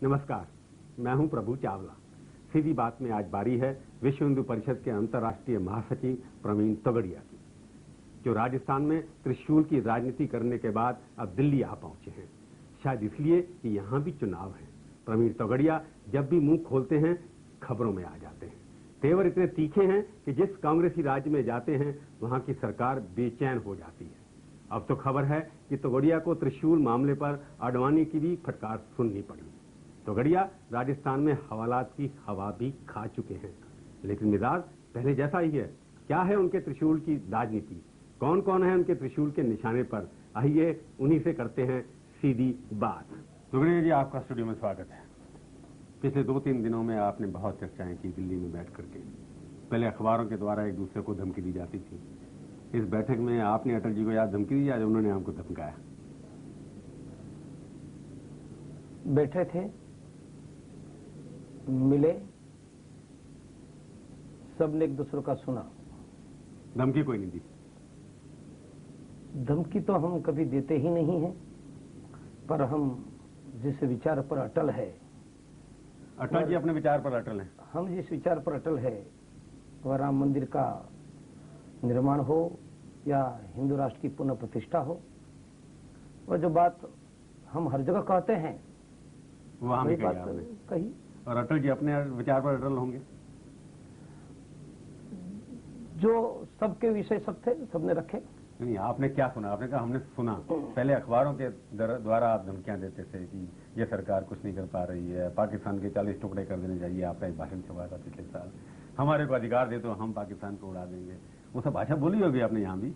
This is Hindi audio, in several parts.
नमस्कार, मैं हूं प्रभु चावला। सीधी बात में आज बारी है विश्व हिंदू परिषद के अंतर्राष्ट्रीय महासचिव प्रवीण तोगड़िया की, जो राजस्थान में त्रिशूल की राजनीति करने के बाद अब दिल्ली आ पहुंचे हैं, शायद इसलिए कि यहां भी चुनाव है। प्रवीण तोगड़िया जब भी मुंह खोलते हैं खबरों में आ जाते हैं। तेवर इतने तीखे हैं कि जिस कांग्रेसी राज्य में जाते हैं वहां की सरकार बेचैन हो जाती है। अब तो खबर है कि तोगड़िया को त्रिशूल मामले पर आडवाणी की भी फटकार सुननी पड़ी। तोगड़िया राजस्थान में हवालात की हवा भी खा चुके हैं, लेकिन मिजाज पहले जैसा ही है। क्या है उनके त्रिशूल की राजनीति, कौन कौन है उनके त्रिशूल के निशाने पर, आइए उन्हीं से करते हैं सीधी बात। तोगड़िया जी, आपका स्टूडियो में स्वागत है। पिछले 2-3 दिनों में आपने बहुत चर्चाएं की दिल्ली में बैठ करके। पहले अखबारों के द्वारा एक दूसरे को धमकी दी जाती थी। इस बैठक में आपने अटल जी को याद धमकी दी या उन्होंने आपको धमकाया? बैठे थे, मिले, सबने एक दूसरे का सुना। धमकी कोई नहीं दी? धमकी तो हम कभी देते ही नहीं हैं, पर हम जिस विचार पर अटल है। अटल जी अपने विचार पर अटल हैं। हम जिस विचार पर अटल है वह राम मंदिर का निर्माण हो या हिंदू राष्ट्र की पुनः प्रतिष्ठा हो, वह जो बात हम हर जगह कहते हैं वही बात कही। और अटल जी अपने विचार पर अटल होंगे? जो सबके विषय सब थे सबने रखे। नहीं, आपने क्या सुना? आपने कहा हमने सुना। पहले अखबारों के द्वारा आप धमकियां देते थे कि ये सरकार कुछ नहीं कर पा रही है, पाकिस्तान के 40 टुकड़े कर देने चाहिए। आपका एक भाषण छपा था पिछले साल, हमारे को अधिकार दे तो हम पाकिस्तान को उड़ा देंगे। वो सब भाषा बोली होगी आपने यहाँ भी?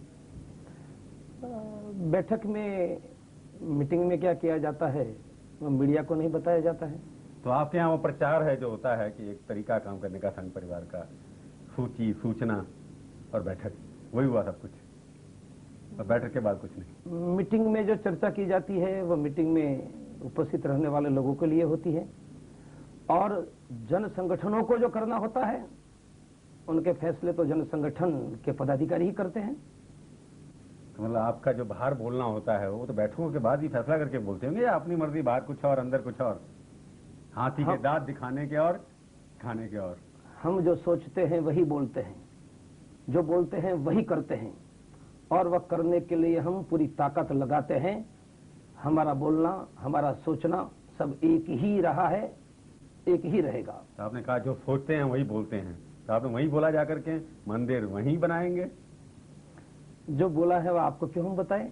बैठक में, मीटिंग में क्या किया जाता है वो मीडिया को नहीं बताया जाता है। तो आपके यहाँ वो प्रचार है जो होता है कि एक तरीका काम करने का संघ परिवार का, सूची, सूचना और बैठक, वही हुआ सब कुछ, और बैठक के बाद कुछ नहीं। मीटिंग में जो चर्चा की जाती है वो मीटिंग में उपस्थित रहने वाले लोगों के लिए होती है, और जन संगठनों को जो करना होता है उनके फैसले तो जन संगठन के पदाधिकारी ही करते हैं। तो मतलब आपका जो बाहर बोलना होता है वो तो बैठकों के बाद ही फैसला करके बोलते होंगे, या अपनी मर्जी, बाहर कुछ और अंदर कुछ और, हाथी के दांत दिखाने के और खाने के और? हम जो सोचते हैं वही बोलते हैं, जो बोलते हैं वही करते हैं, और वह करने के लिए हम पूरी ताकत लगाते हैं। हमारा बोलना, हमारा सोचना सब एक ही रहा है, एक ही रहेगा। तो आपने कहा जो सोचते हैं वही बोलते हैं, तो आपने वही बोला जाकर के मंदिर वहीं बनाएंगे? जो बोला है वह आपको क्यों हम बताएं?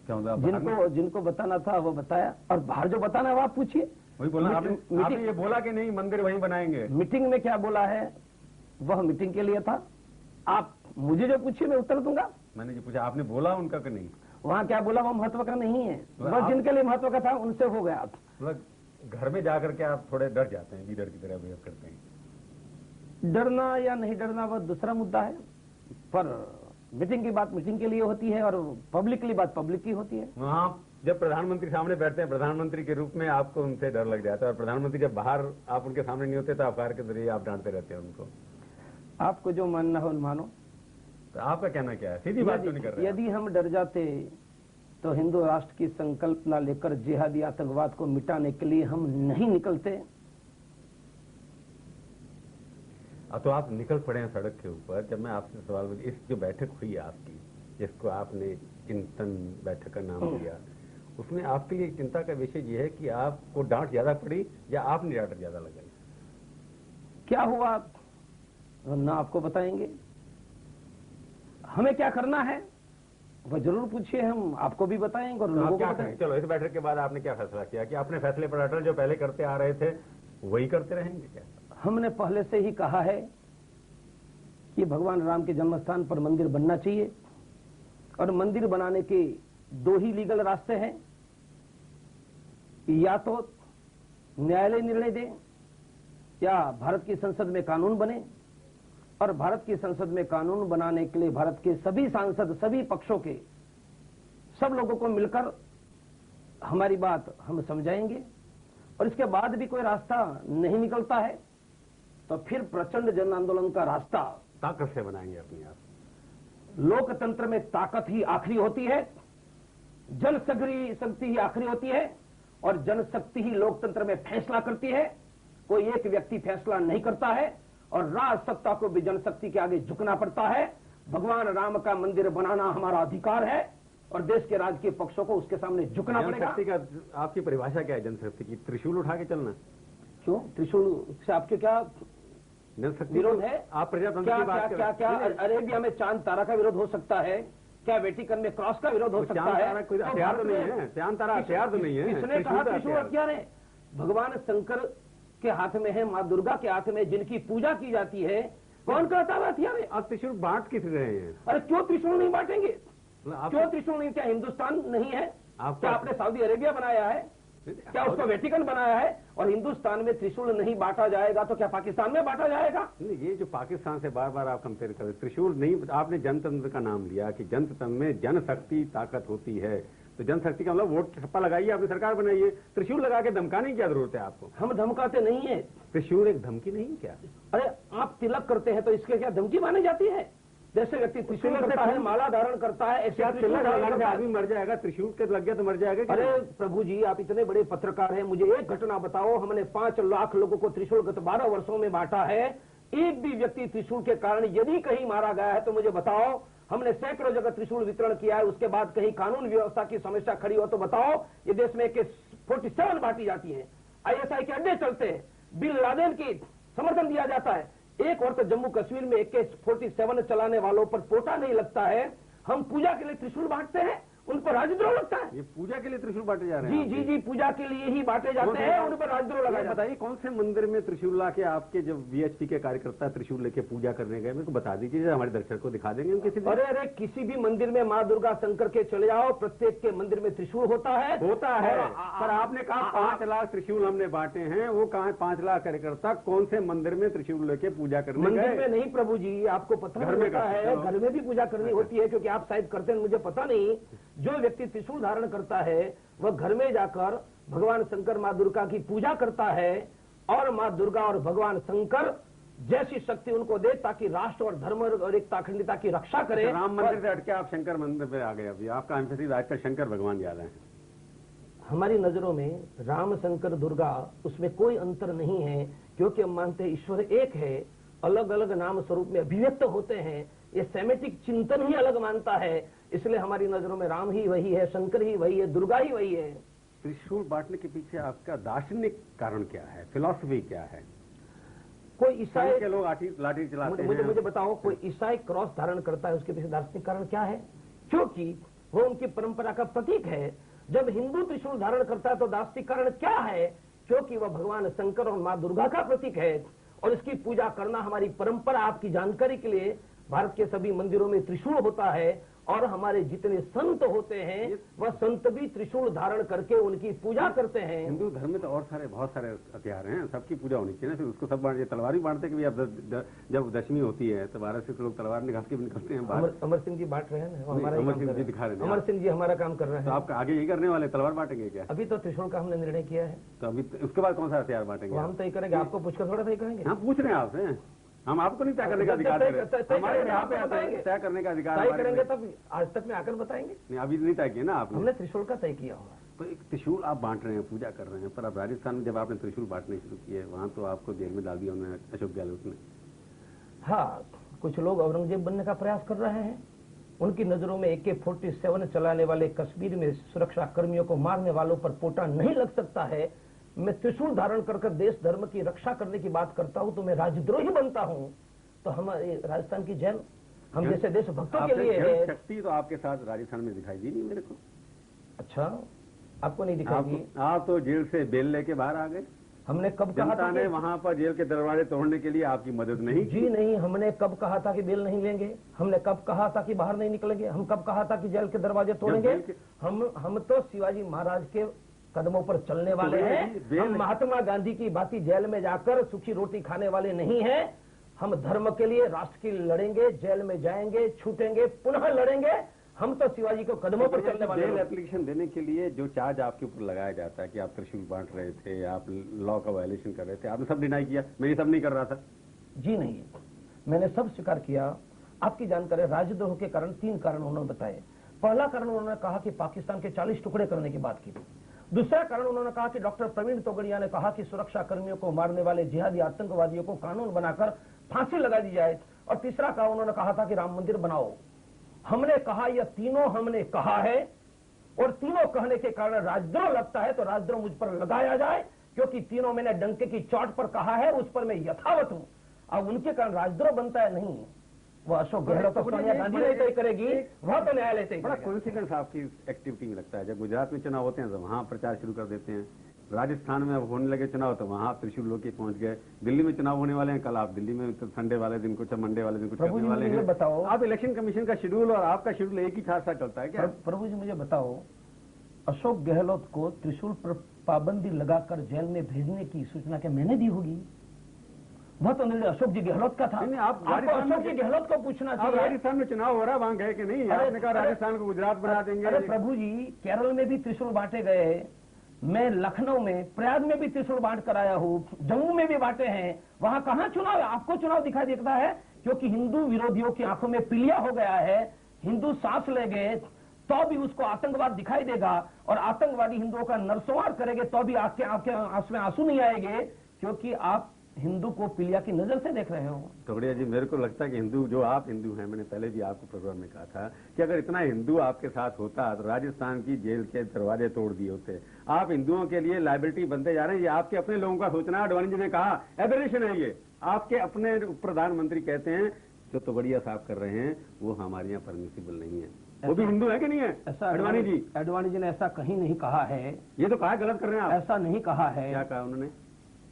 जिनको बताना था वो बताया, और बाहर जो बताना है वो आप पूछिए। वही बोला आपने ये बोला कि नहीं मंदिर वहीं बनाएंगे? मीटिंग में क्या बोला है वह मीटिंग के लिए था। आप मुझे जो पूछिए मैं उत्तर दूंगा। मैंने जो पूछा आपने बोला उनका कि नहीं? वहाँ क्या बोला वह महत्व का नहीं है, बस जिनके लिए महत्व का था उनसे हो गया। मतलब घर में जाकर के आप थोड़े डर जाते हैं, लीडर की तरह बिहेव करते हैं। डरना या नहीं डरना वह दूसरा मुद्दा है, पर मीटिंग की बात मीटिंग के लिए होती है और पब्लिकली बात पब्लिक की होती है। वहाँ जब प्रधानमंत्री सामने बैठते हैं, प्रधानमंत्री के रूप में आपको उनसे डर लग जाता है, और प्रधानमंत्री जब बाहर आप उनके सामने नहीं होते तो अखबार के जरिए आप डांटते रहते हैं उनको। आपको जो मानना हो मानो। तो आपका कहना क्या है? सीधी बात क्यों नहीं कर रहे? यदि हम डर जाते तो हिंदू राष्ट्र की संकल्पना लेकर जिहादी आतंकवाद को मिटाने के लिए हम नहीं निकलते। अब तो आप निकल पड़े हैं सड़क के ऊपर। जब मैं आपसे सवाल, इस जो बैठक हुई आपकी, जिसको आपने चिंतन बैठक का नाम दिया, उसमें आपके लिए चिंता का विषय यह है कि आपको डांट ज्यादा पड़ी या आपने डांट ज्यादा लगाई? क्या हुआ ना आपको बताएंगे। हमें क्या करना है वह जरूर पूछिए, हम आपको भी बताएंगे और लोगों को बताएंगे। चलो, इस बैठक के बाद आपने क्या फैसला किया कि अपने फैसले पर अटल, जो पहले करते आ रहे थे वही करते रहेंगे क्या? हमने पहले से ही कहा है कि भगवान राम के जन्मस्थान पर मंदिर बनना चाहिए, और मंदिर बनाने के 2 ही लीगल रास्ते हैं। या तो न्यायालय निर्णय दे या भारत की संसद में कानून बने, और भारत की संसद में कानून बनाने के लिए भारत के सभी सांसद, सभी पक्षों के सब लोगों को मिलकर हमारी बात हम समझाएंगे, और इसके बाद भी कोई रास्ता नहीं निकलता है तो फिर प्रचंड जन आंदोलन का रास्ता ताकत से बनाएंगे अपने आप। लोकतंत्र में ताकत ही आखिरी होती है, जन शक्ति ही आखिरी होती है, और जनशक्ति ही लोकतंत्र में फैसला करती है। कोई एक व्यक्ति फैसला नहीं करता है और राज सत्ता को भी जनशक्ति के आगे झुकना पड़ता है। भगवान राम का मंदिर बनाना हमारा अधिकार है और देश के राजकीय पक्षों को उसके सामने झुकना पड़ेगा। जनशक्ति का आपकी परिभाषा क्या है जनशक्ति की? त्रिशूल उठा के चलना? क्यों? त्रिशूल से आपके क्या जनशक्ति विरोध है? आप प्रजातंत्र क्या की बात क्या क्या क्या अरेबिया में चांद तारा का विरोध हो सकता है? क्या वेटिकन में क्रॉस का विरोध हो सकता है? चांद तारा कोई हथियार तो नहीं है। चांद तारा हथियार तो नहीं है। किसने कहा त्रिशूल हथियार है? भगवान शंकर के हाथ में है, माँ दुर्गा के हाथ में जिनकी पूजा की जाती है, कौन कहता है हथियार है? आप त्रिशूल बांट किस रहे हैं? अरे क्यों त्रिशूल नहीं बांटेंगे? आप क्यों त्रिशूल नहीं? क्या हिंदुस्तान नहीं है? आपको क्या आपने सऊदी अरेबिया बनाया है? क्या उसको वेटिकन बनाया है? और हिंदुस्तान में त्रिशूल नहीं बांटा जाएगा तो क्या पाकिस्तान में बांटा जाएगा? नहीं, ये जो पाकिस्तान से बार बार आप कंपेयर कर रहे हैं, त्रिशूल नहीं, आपने जनतंत्र का नाम लिया कि जनतंत्र में जनशक्ति ताकत होती है, तो जनशक्ति का मतलब वोट छप्पा लगाइए, आपने सरकार बनाइए। त्रिशूल लगा के धमकाने की क्या जरूरत है आपको? हम धमकाते नहीं है। त्रिशूल एक धमकी नहीं है क्या? अरे आप तिलक करते हैं तो इसके क्या धमकी मानी जाती है? जैसे व्यक्ति त्रिशूल करता है, माला धारण करता है, ऐसे तिलक लगाने से आदमी मर जाएगा? त्रिशूल के लग गया तो मर जाएगा? अरे प्रभु जी, आप इतने बड़े पत्रकार हैं, मुझे एक घटना बताओ। हमने 5 लाख लोगों को त्रिशूल गत 12 वर्षों में बांटा है। एक भी व्यक्ति त्रिशूल के कारण यदि कहीं मारा गया है तो मुझे बताओ। हमने सैकड़ों जगह त्रिशूल वितरण किया है, उसके बाद कहीं कानून व्यवस्था की समस्या खड़ी हो तो बताओ। ये देश में AK-47 बांटी जाती है, ISI के अड्डे चलते हैं, बिन लादेन की समर्थन दिया जाता है। एक और तो जम्मू कश्मीर में AK-47 चलाने वालों पर पोटा नहीं लगता है। हम पूजा के लिए त्रिशूल बांटते हैं, उन पर राजद्रोह लगता है। ये पूजा के लिए त्रिशूल बांटे जा रहे हैं? जी जी जी, पूजा के लिए ही बांटे जाते हैं, उन पर राजद्रोह लगाया जाता है। बताइए कौन से मंदिर में त्रिशूल ला के आपके जो VHP के कार्यकर्ता त्रिशूल लेके पूजा करने गए, मेरे को बता दीजिए, हमारे दर्शक को दिखा देंगे किसी दिन। अरे किसी भी मंदिर में माँ दुर्गा शंकर के चले जाओ, प्रत्येक के मंदिर में त्रिशूल होता है। पर आपने कहा 5 लाख त्रिशूल हमने बांटे हैं, वो कहाँ 5 लाख कार्यकर्ता कौन से मंदिर में त्रिशूल लेके पूजा करने गए? मंदिर में नहीं प्रभु जी, आपको पता घर में है, घर में भी पूजा करनी होती है, क्योंकि आप शायद करते हैं, मुझे पता नहीं। जो व्यक्ति त्रिशूल धारण करता है वह घर में जाकर भगवान शंकर माँ दुर्गा की पूजा करता है और माँ दुर्गा और भगवान शंकर जैसी शक्ति उनको दे ताकि राष्ट्र और धर्म और एकता अखंडता की रक्षा करे। राम मंदिर से हटके आप शंकर मंदिर पे आ गए। अभी आपका एम्फेसिस आजकल शंकर भगवान ज्यादा है। हमारी नजरों में राम शंकर दुर्गा उसमें कोई अंतर नहीं है, क्योंकि हम मानते हैं ईश्वर एक है, अलग अलग नाम स्वरूप में अभिव्यक्त होते हैं। ये सेमेटिक चिंतन ही अलग मानता है, इसलिए हमारी नजरों में राम ही वही है, शंकर ही वही है, दुर्गा ही वही है। त्रिशूल बांटने के पीछे आपका दार्शनिक कारण क्या है, फिलॉसफी क्या है? कोई ईसाई के लोग लाठी चलाते हैं। मुझे बताओ, कोई ईसाई क्रॉस धारण करता है, उसके पीछे दार्शनिक कारण क्या है? क्योंकि वो उनकी परंपरा का प्रतीक है। जब हिंदू त्रिशूल धारण करता है तो दार्शनिक कारण क्या है? क्योंकि वह भगवान शंकर और माँ दुर्गा का प्रतीक है और इसकी पूजा करना हमारी परंपरा। आपकी जानकारी के लिए भारत के सभी मंदिरों में त्रिशूल होता है और हमारे जितने संत होते हैं वह संत भी त्रिशूल धारण करके उनकी पूजा करते हैं। हिंदू धर्म में तो और बहुत सारे हथियार हैं, सबकी पूजा होनी चाहिए ना। फिर उसको सब बांट, तलवार भी बांटते कि जब दशमी होती है तो 12 से लोग तलवार निकाल के भी निकलते हैं। अमर सिंह जी बांट रहे हैं, अमर सिंह जी दिखा रहे हैं। अमर सिंह जी हमारा काम कर रहे हैं। तो आप आगे यही करने वाले, तलवार बांटेंगे क्या? अभी तो त्रिशूल का हमने निर्णय किया है, तो अभी उसके बाद कौन सा हथियार बांटेंगे? हम तय करेंगे, आपको पूछकर थोड़ा तय करेंगे। हम पूछ रहे हैं आपसे, हम आपको नहीं तय करने का अधिकार दे रहे। हमारे यहाँ पे तय करने का अधिकार तय करेंगे तब आज तक में आकर बताएंगे। नहीं, अभी नहीं तय किया ना आपने। हमने त्रिशूल का तय किया होगा। तो एक त्रिशूल आप बांट रहे हैं, पूजा कर रहे हैं, पर अब राजस्थान में जब आपने त्रिशूल बांटने शुरू किए, वहाँ तो आपको जेल में डाल दिया उन्होंने, अशोक गहलोत ने। हाँ, कुछ लोग औरंगजेब बनने का प्रयास कर रहे हैं। उनकी नजरों में AK-47 चलाने वाले कश्मीर में सुरक्षा कर्मियों को मारने वालों पर पोटा नहीं लग सकता है। मैं त्रिशूल धारण कर देश धर्म की रक्षा करने की बात करता हूँ तो मैं राजद्रोही बनता हूँ। तो हमारे राजस्थान की जेल हम जैसे देशभक्तों के लिए है। शक्ति तो आपके साथ राजस्थान में दिखाई दी नहीं मेरे को। अच्छा, आपको नहीं दिखाई? आप तो जेल से बेल लेके बाहर आ गए। हमने कब कहा था ने वहाँ पर जेल के दरवाजे तोड़ने के लिए आपकी मदद नहीं? जी नहीं, हमने कब कहा था कि बेल नहीं लेंगे? हमने कब कहा था कि बाहर नहीं निकलेंगे? हम कब कहा था कि जेल के दरवाजे तोड़ेंगे? हम तो शिवाजी महाराज के कदमों पर चलने वाले हैं। हम महात्मा गांधी की भांति जेल में जाकर सूखी रोटी खाने वाले नहीं हैं। हम धर्म के लिए, राष्ट्र के लिए लड़ेंगे, जेल में जाएंगे, छूटेंगे, पुनः लड़ेंगे। हम तो शिवाजी को कदमों पर चलने वाले। बेल एप्लीकेशन देने के लिए जो चार्ज आपके ऊपर लगाया जाता है कि आप त्रिशूल बांट रहे थे, आप लॉ का वायलेशन कर रहे थे, आपने सब डिनाई किया। मैं ये सब नहीं कर रहा था। जी नहीं, मैंने सब स्वीकार किया। आपकी जानकारी, राजद्रोह के कारण 3 कारण उन्होंने बताए। पहला कारण उन्होंने कहा कि पाकिस्तान के 40 टुकड़े करने की बात की थी। दूसरा कारण उन्होंने कहा कि डॉक्टर प्रवीण तोगड़िया ने कहा कि सुरक्षा कर्मियों को मारने वाले जिहादी आतंकवादियों को कानून बनाकर फांसी लगा दी जाए। और तीसरा कारण उन्होंने कहा था कि राम मंदिर बनाओ। हमने कहा, यह तीनों हमने कहा है और तीनों कहने के कारण राजद्रोह लगता है तो राजद्रोह मुझ पर लगाया जाए, क्योंकि तीनों मैंने डंके की चोट पर कहा है, उस पर मैं यथावत हूं। अब उनके कारण राजद्रोह बनता है नहीं, वो अशोक गहलोत तो सोनिया गांधी नहीं तय करेगी, वह तो न्यायालय तय बड़ा करेगा। कोइंसिडेंस आपकी एक्टिविटी में लगता है। जब गुजरात में चुनाव होते हैं तो वहां प्रचार शुरू कर देते हैं, राजस्थान में अब होने लगे चुनाव तो वहां त्रिशूल लोग पहुंच गए, दिल्ली में चुनाव होने वाले हैं, कल आप दिल्ली में तो संडे वाले दिन कुछ, मंडे वाले दिन कुछ करने वाले हैं। बताओ, आप इलेक्शन कमीशन का शेड्यूल और आपका शेड्यूल एक ही साथ चलता है क्या? प्रभु जी मुझे बताओ, अशोक गहलोत को त्रिशूल पर पाबंदी लगाकर जेल में भेजने की सूचना क्या मैंने दी होगी? वह तो निर्णय अशोक जी गहलोत का था। नहीं, आप अशोक जी गहलोत को पूछना चाहिए। राजस्थान में चुनाव हो रहा है, वहां गए कि नहीं? आपने कहा राजस्थान को गुजरात बना देंगे। अरे प्रभु जी, केरल में भी त्रिशूल बांटे गए, मैं लखनऊ में, प्रयाग में भी त्रिशूल बांट कर आया हूँ, जम्मू में भी बांटे हैं। वहां कहां चुनाव है? आपको चुनाव दिखाई देता है? क्योंकि हिंदू विरोधियों की आंखों में पीलिया हो गया है। हिंदू सांस ले गए तो भी उसको आतंकवाद दिखाई देगा, और आतंकवादी हिंदुओं का नरसंहार करेंगे तो भी आपके आंख में आंसू नहीं आएंगे, क्योंकि आप हिंदू को पीलिया की नजर से देख रहे हो। तोगड़िया जी, मेरे को लगता है कि हिंदू, जो आप हिंदू हैं, मैंने पहले भी आपको प्रोग्राम में कहा था कि अगर इतना हिंदू आपके साथ होता तो राजस्थान की जेल के दरवाजे तोड़ दिए होते। आप हिंदुओं के लिए लाइबिलिटी बनते जा रहे हैं। ये आपके अपने लोगों का सोचना है। अडवाणी जी ने कहा एबेरेशन है ये, आपके अपने प्रधानमंत्री कहते हैं जो तोगड़िया साहब कर रहे हैं वो हमारे यहाँ परमिसिबल नहीं है। वो भी हिंदू है कि नहीं है? ऐसा अडवाणी जी ने ऐसा कहीं नहीं कहा है। ये तो कहा गलत कर रहे हैं आप। ऐसा नहीं कहा है। क्या कहा उन्होंने?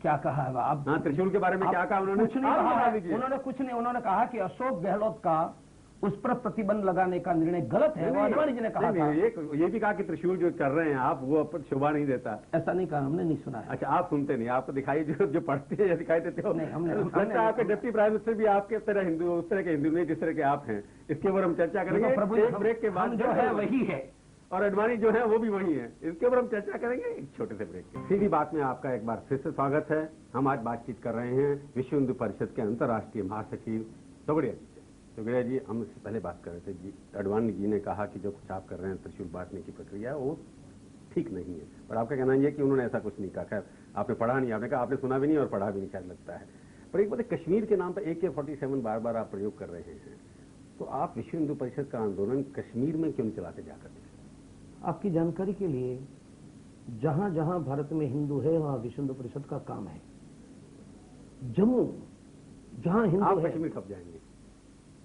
क्या कहा है आप? हाँ, त्रिशूल के बारे में क्या कहा उन्होंने? कुछ नहीं कहा। उन्होंने कुछ नहीं, उन्होंने कहा कि अशोक गहलोत का उस पर प्रतिबंध लगाने का निर्णय गलत है। अडवाणी जी ने कहा था। ये भी कहा कि त्रिशूल जो कर रहे हैं आप, वो पर शोभा नहीं देता। ऐसा नहीं कहा, हमने नहीं सुना है। अच्छा, आप सुनते नहीं, आपको दिखाई जो पढ़ते हैं या दिखाई देते हो? नहीं, हमने आपके डिप्टी प्राइम मिनिस्टर भी आपके तरह हिंदू, उस तरह के हिंदू नहीं जिस तरह के आप हैं। इसके ऊपर हम चर्चा करेंगे एक ब्रेक के बाद। जो है वही है और अडवाणी जो है वो भी वही है। इसके ऊपर हम चर्चा करेंगे एक छोटे से ब्रेक के। सीधी बात में आपका एक बार फिर से स्वागत है। हम आज बातचीत कर रहे हैं विश्व हिंदू परिषद के अंतर्राष्ट्रीय महासचिव तोगड़िया जी से। तोगड़िया जी, हम इससे पहले बात कर रहे थे जी, अडवाणी जी ने कहा कि जो कुछ आप कर रहे हैं त्रिशूल बांटने की प्रक्रिया वो ठीक नहीं है, पर आपका कहना यह है कि उन्होंने ऐसा कुछ नहीं कहा। खैर, आपने पढ़ा नहीं, आपने कहा आपने सुना भी नहीं और पढ़ा भी नहीं, शायद लगता है। पर एक बात, कश्मीर के नाम पर AK-47 बार बार आप प्रयोग कर रहे हैं, तो आप विश्व हिंदू परिषद का आंदोलन कश्मीर में क्यों नहीं चलाते जाकर? आपकी जानकारी के लिए, जहां जहां भारत में हिंदू है वहां विश्व हिंदू परिषद का काम है। जम्मू जहां हिंदू आप है, कश्मीर कब जाएंगे?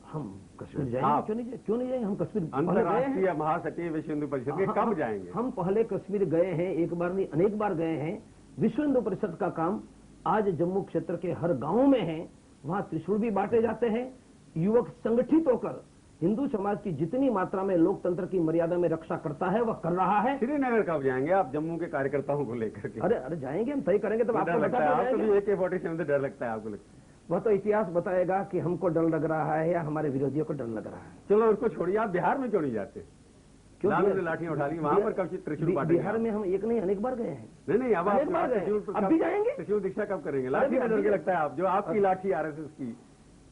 हम कश्मीर जाएंगे। क्यों नहीं जाएंगे? हम कश्मीर अंतर्राष्ट्रीय महासचिव विश्व हिंदू परिषद के कब जाएंगे? हम पहले कश्मीर गए हैं, एक बार नहीं अनेक बार गए हैं। विश्व हिंदू परिषद का काम आज जम्मू क्षेत्र के हर गांव में है। वहां त्रिशूल भी बांटे जाते हैं। युवक संगठित होकर हिंदू समाज की जितनी मात्रा में लोकतंत्र की मर्यादा में रक्षा करता है वह कर रहा है। श्रीनगर कब जाएंगे आप जम्मू के कार्यकर्ताओं को लेकर के? अरे जाएंगे, हम तय करेंगे तब आपको लगता है। आपको भी AK-47 से डर लगता है? आपको लगता है? वह तो इतिहास बताएगा कि हमको डर लग रहा है या हमारे विरोधियों को डर लग रहा है। चलो उसको छोड़िए, आप बिहार में क्यों नहीं जाते? क्यों लाठियां उठा ली? वहां पर कब त्रिशूल बांटेंगे? बिहार में हम एक नहीं अनेक बार गए हैं। नहीं, अब आप अब भी जाएंगे। त्रिशूल दीक्षा कब करेंगे? लाठी से डर के लगता है आप, जो आपकी लाठी RSS की,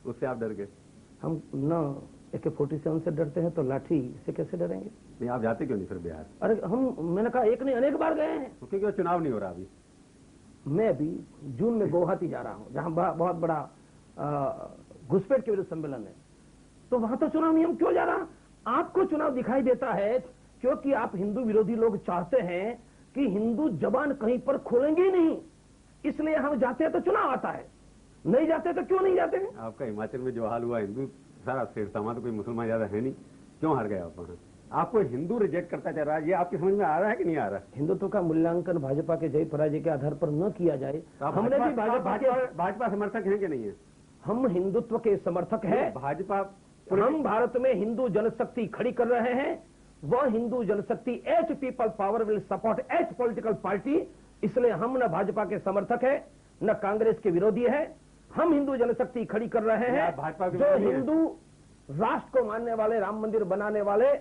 उससे आप डर गए? हम न AK-47 से डरते हैं तो लाठी से कैसे डरेंगे? नहीं, आप जाते क्यों नहीं फिर बिहार? अरे मैंने कहा एक नहीं अनेक बार गए हैं। क्योंकि चुनाव नहीं हो रहा अभी। मैं अभी जून में गुवाहाटी जा रहा हूँ, जहाँ बहुत बड़ा घुसपैठ के विरुद्ध सम्मेलन है, तो वहां तो चुनाव नहीं। हम क्यों जा रहा? आपको चुनाव दिखाई देता है क्योंकि आप हिंदू विरोधी लोग चाहते हैं कि हिंदू जबान कहीं पर खोलेंगे ही नहीं, इसलिए हम जाते हैं तो चुनाव आता है, नहीं जाते तो क्यों नहीं जाते हैं? आपका हिमाचल में जो हाल हुआ, हिंदू सारा शेर था, तो कोई मुसलमान ज्यादा है नहीं, क्यों हार गए आप वहां? आपको हिंदू रिजेक्ट करता जा रहा है, ये आपकी समझ में आ रहा है कि नहीं आ रहा? हिंदुत्व का मूल्यांकन भाजपा के जय पराजय के आधार पर न किया जाए। हमने भी भाजपा समर्थक हैं कि नहीं है? हम हिंदुत्व के समर्थक हैं। भाजपा, हम भारत में हिंदू जनशक्ति खड़ी कर रहे हैं। वह Hindu Janshakti H people power will support H political party, इसलिए हम न भाजपा के समर्थक है न कांग्रेस के विरोधी है। हम हिंदू जनशक्ति खड़ी कर रहे हैं। भाजपा जो हिंदू राष्ट्र को मानने वाले, राम मंदिर बनाने वाले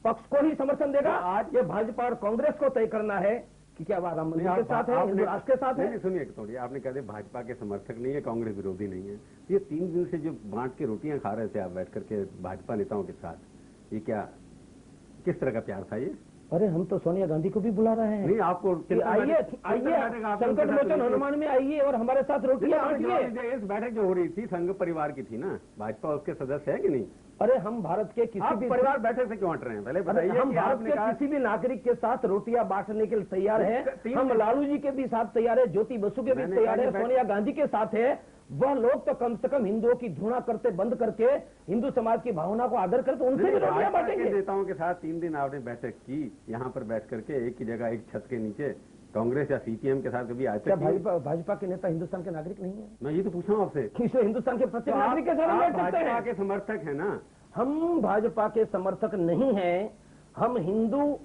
पक्ष को ही समर्थन देगा। आज ये भाजपा और कांग्रेस को तय करना है कि क्या वह राम मंदिर के साथ है, हिंदू राष्ट्र के साथ है। सुनिए थोड़ी, आपने कहा भाजपा के समर्थक नहीं है, कांग्रेस विरोधी नहीं है। ये 3 दिन से जो बांट के रोटियां खा रहे थे आप बैठ करके भाजपा नेताओं के साथ, ये क्या, किस तरह का प्यार था ये? अरे हम तो सोनिया गांधी को भी बुला रहे हैं। नहीं, आपको आइए संकट मोचन हनुमान में आइए और हमारे साथ रोटियां बांटिए। इस बैठक जो हो रही थी संघ परिवार की थी ना, भाजपा उसके सदस्य है कि नहीं? अरे हम भारत के किसी भी परिवार बैठक से क्यों हट रहे हैं? पहले बताइए। हम भारत के किसी भी नागरिक के साथ रोटियां बांटने के लिए तैयार है। हम लालू जी के भी साथ तैयार है, ज्योति बसु के भी तैयार है, सोनिया गांधी के साथ है। वह लोग तो कम से कम हिंदुओं की धुना करते बंद करके हिंदू समाज की भावना को आदर करते उनसे भी रोटियां बांटेंगे। नेताओं के साथ 3 दिन आपने बैठक की, यहाँ पर बैठ करके एक ही जगह एक छत के नीचे। कांग्रेस या सीपीएम के साथ कभी आज तक भाजपा के नेता हिंदुस्तान के नागरिक नहीं है? मैं ये तो पूछ रहा हूँ आपसे। किसे हिंदुस्तान के प्रत्येक नागरिक के साथ बैठ सकते हैं? भाजपा के समर्थक है ना? हम भाजपा के समर्थक नहीं हैं। हम हिंदू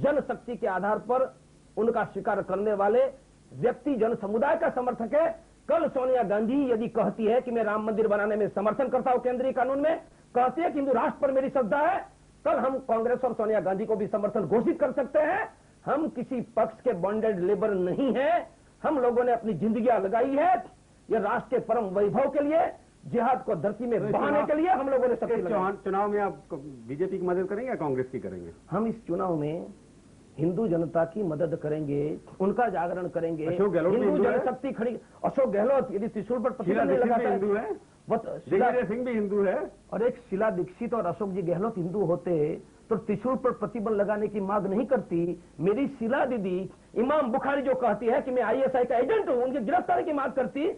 जनशक्ति के आधार पर उनका स्वीकार करने वाले व्यक्ति जन समुदाय का समर्थक है। कल सोनिया गांधी यदि कहती है कि मैं राम मंदिर बनाने में समर्थन करता हूं, केंद्रीय कानून में कहती है कि हिंदू राष्ट्र पर मेरी श्रद्धा है, कल हम कांग्रेस और सोनिया गांधी को भी समर्थन घोषित कर सकते हैं। हम किसी पक्ष के बॉन्डेड लेबर नहीं है। हम लोगों ने अपनी जिंदगियां लगाई है यह राष्ट्र के परम वैभव के लिए, जिहाद को धरती में बहाने के लिए हम लोगों ने शक्ति लगाई। चुनाव में आप बीजेपी की मदद करेंगे या कांग्रेस की करेंगे? हम इस चुनाव में हिंदू जनता की मदद करेंगे, उनका जागरण करेंगे। हिंदू जनशक्ति खड़ी। अशोक गहलोत यदि त्रिशूल पर प्रतिबंध नहीं लगाता है, हिंदू है, दिग्विजय सिंह भी हिंदू है, और एक शीला दीक्षित और अशोक जी गहलोत हिंदू होते तो त्रिशूल पर प्रतिबंध लगाने की मांग नहीं करती। मेरी शीला दीदी इमाम बुखारी जो कहती है कि मैं आईएसआई का एजेंट हूं, उनकी गिरफ्तारी की मांग करती।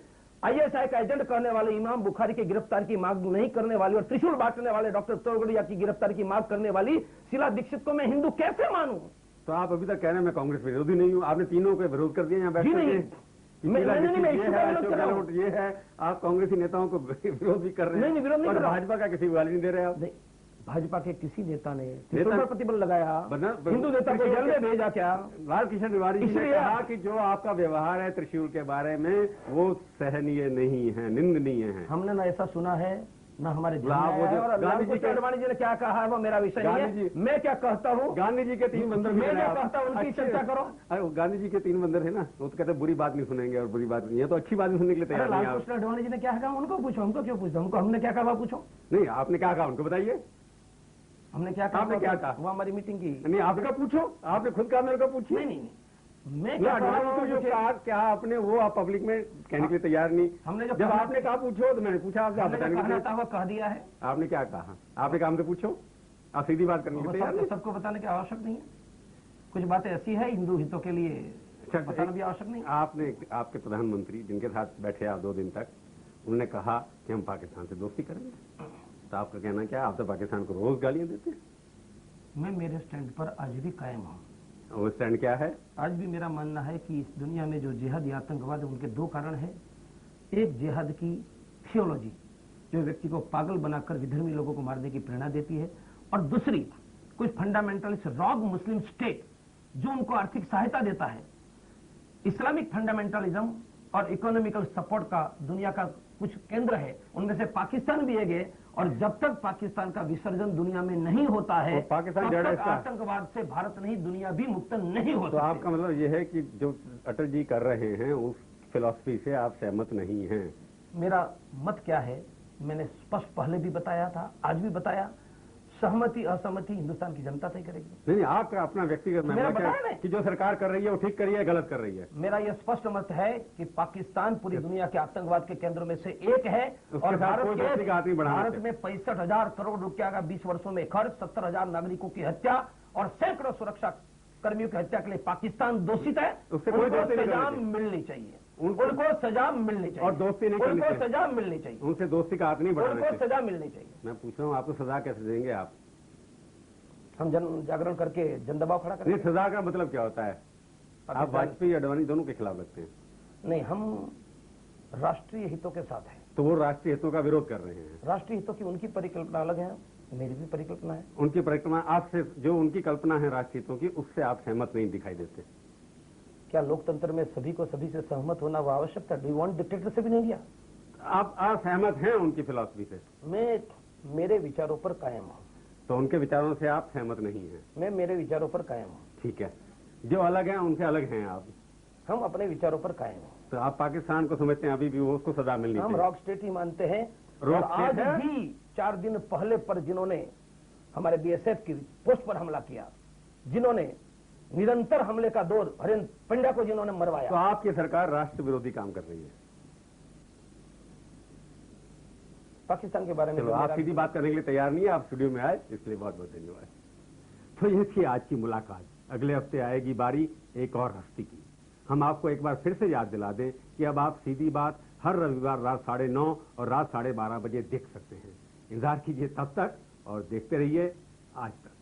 आईएसआई का एजेंट करने वाले इमाम बुखारी की गिरफ्तारी की मांग नहीं करने वाली और त्रिशूल बांटने वाले डॉक्टर तोगड़िया की गिरफ्तारी की मांग करने वाली शीला दीक्षित को मैं हिंदू कैसे मानूं? तो आप अभी तक कह रहे हैं मैं कांग्रेस विरोधी नहीं हूँ। आपने तीनों का विरोध कर दिया यहाँ बैठ नहीं, ये है, आप कांग्रेसी नेताओं को विरोध भी कर रहे हैं। नहीं, विरोध नहीं कर रहा। भाजपा का किसी को गाली नहीं दे रहे आप? भाजपा के किसी नेता ने त्रिशूल पर प्रतिबंध लगाया? हिंदू नेता को जेल में भेजा क्या? लाल कृष्ण तिवारी जी ने कहा कि जो आपका व्यवहार है त्रिशूल के बारे में वो सहनीय नहीं है, निंदनीय है। हमने ना ऐसा सुना है ना हमारे गांधी जी ने क्या कहा है वो मेरा विषय नहीं है। मैं क्या कहता हूँ, गांधी जी के 3 बंदर, मैं क्या कहता हूँ उनकी चर्चा करो। गांधी जी के 3 बंदर है ना, वो तो कहते बुरी बात नहीं सुनेंगे और बुरी बात नहीं है तो अच्छी बात नहीं सुनने के लिए तैयार नहीं। लालकृष्ण अडवाणी जी ने क्या कहा उनको पूछो, हमको क्यों पूछो? हमको हमने क्या कहा पूछो? नहीं, आपने क्या कहा उनको बताइए। हमने क्या कहा? आपने क्या कहा? वो हमारी मीटिंग की नहीं, आपका पूछो, आपने खुद कहा, मेरे को पूछिए। नहीं, मैं क्या जो कहा क्या आपने वो आप पब्लिक में कहने के लिए तैयार नहीं। हमने जब आपने कहा पूछो तो मैंने पूछा आपसे, आप बताने के लिए कह दिया है। आपने क्या कहा? आपने कहा हमसे पूछो, आप सीधी बात करने के लिए तैयार। सबको बताने की आवश्यक नहीं है। कुछ बातें ऐसी है हिंदू हितों के लिए बताना भी आवश्यक नहीं। आपने आपके प्रधानमंत्री जिनके साथ बैठे आप 2 दिन तक, उन्होंने कहा कि हम पाकिस्तान से दोस्ती करेंगे, तो आपका कहना क्या? आप तो पाकिस्तान को रोज गालियां देते हैं। मैं मेरे स्टैंड पर आज भी कायम हूँ। वो स्टैंड क्या है? आज भी मेरा मानना है कि इस दुनिया में जो जिहाद या आतंकवाद है उनके 2 कारण है। एक जिहाद की थियोलॉजी जो व्यक्ति को पागल बनाकर विधर्मी लोगों को मारने की प्रेरणा देती है, और दूसरी कुछ फंडामेंटलिस्ट रॉग मुस्लिम स्टेट जो उनको आर्थिक सहायता देता है। इस्लामिक फंडामेंटलिज्म और इकोनॉमिकल सपोर्ट का दुनिया का कुछ केंद्र है, उनमें से पाकिस्तान भी एक है। और जब तक पाकिस्तान का विसर्जन दुनिया में नहीं होता है पाकिस्तान तब तक आतंकवाद से भारत नहीं दुनिया भी मुक्त नहीं हो सकती। तो आपका मतलब यह है कि जो अटल जी कर रहे हैं उस फिलॉसफी से आप सहमत नहीं हैं? मेरा मत क्या है मैंने स्पष्ट पहले भी बताया था, आज भी बताया। सहमति असहमति हिंदुस्तान की जनता तय करेगी। नहीं, आपका अपना व्यक्तिगत मामला कि जो सरकार कर रही है वो ठीक कर रही है, गलत कर रही है। मेरा यह स्पष्ट मत है कि पाकिस्तान पूरी दुनिया के आतंकवाद के केंद्रों में से एक है और भारत में 65,000 करोड़ रुपया का 20 वर्षों में खर्च, 70,000 नागरिकों की हत्या और सैकड़ों सुरक्षा कर्मियों की हत्या के लिए पाकिस्तान दोषित है। उससे कोई सजा मिलनी चाहिए, उनको सजा मिलनी चाहिए और दोस्ती नहीं करनी चाहिए। सजा मिलनी चाहिए, उनसे दोस्ती का हाथ नहीं बढ़ाना चाहिए, उनको सजा मिलनी चाहिए। मैं पूछ रहा हूँ आपको सजा कैसे देंगे? आप हम जन जागरण करके जन दबाव खड़ा करेंगे। सजा का मतलब क्या होता है? आप वाजपेयी अडवाणी दोनों के खिलाफ लगते हैं। नहीं, हम राष्ट्रीय हितों के साथ हैं। तो वो राष्ट्रीय हितों का विरोध कर रहे हैं। राष्ट्रीय हितों की उनकी परिकल्पना अलग है, मेरी भी परिकल्पना है। उनकी परिकल्पना आपसे, जो उनकी कल्पना है राष्ट्रीय हितों की, उससे आप सहमत नहीं दिखाई देते। क्या लोकतंत्र में सभी को सभी से सहमत होना वो आवश्यक था? Do you want dictatorship in India? आप असहमत हैं उनकी फिलॉसफी से? मैं मेरे विचारों पर कायम हूँ। तो उनके विचारों से आप सहमत नहीं हैं? मैं मेरे विचारों पर कायम हूँ। ठीक है, जो अलग हैं उनसे अलग हैं आप? हम अपने विचारों पर कायम हैं। तो आप पाकिस्तान को समझते हैं अभी भी वो उसको सजा मिलनी चाहिए? हम रॉक स्टेट ही मानते हैं। और आज भी 4 दिन पहले पर जिन्होंने हमारे बीएसएफ की पोस्ट पर हमला किया, जिन्होंने निरंतर हमले का दौर हरेंद्र पंड्या को जिन्होंने मरवाया। तो आपकी सरकार राष्ट्र विरोधी काम कर रही है। पाकिस्तान के बारे में चलो, आप सीधी बात करने के लिए तैयार नहीं है, आप स्टूडियो में आए, इसलिए बहुत बहुत धन्यवाद। तो ये थी आज की मुलाकात। अगले हफ्ते आएगी बारी एक और हस्ती की। हम आपको एक बार फिर से याद दिला दें कि अब आप सीधी बात हर रविवार रात 9:30 और रात 12:30 बजे देख सकते हैं। इंतजार कीजिए तब तक और देखते रहिए आज तक।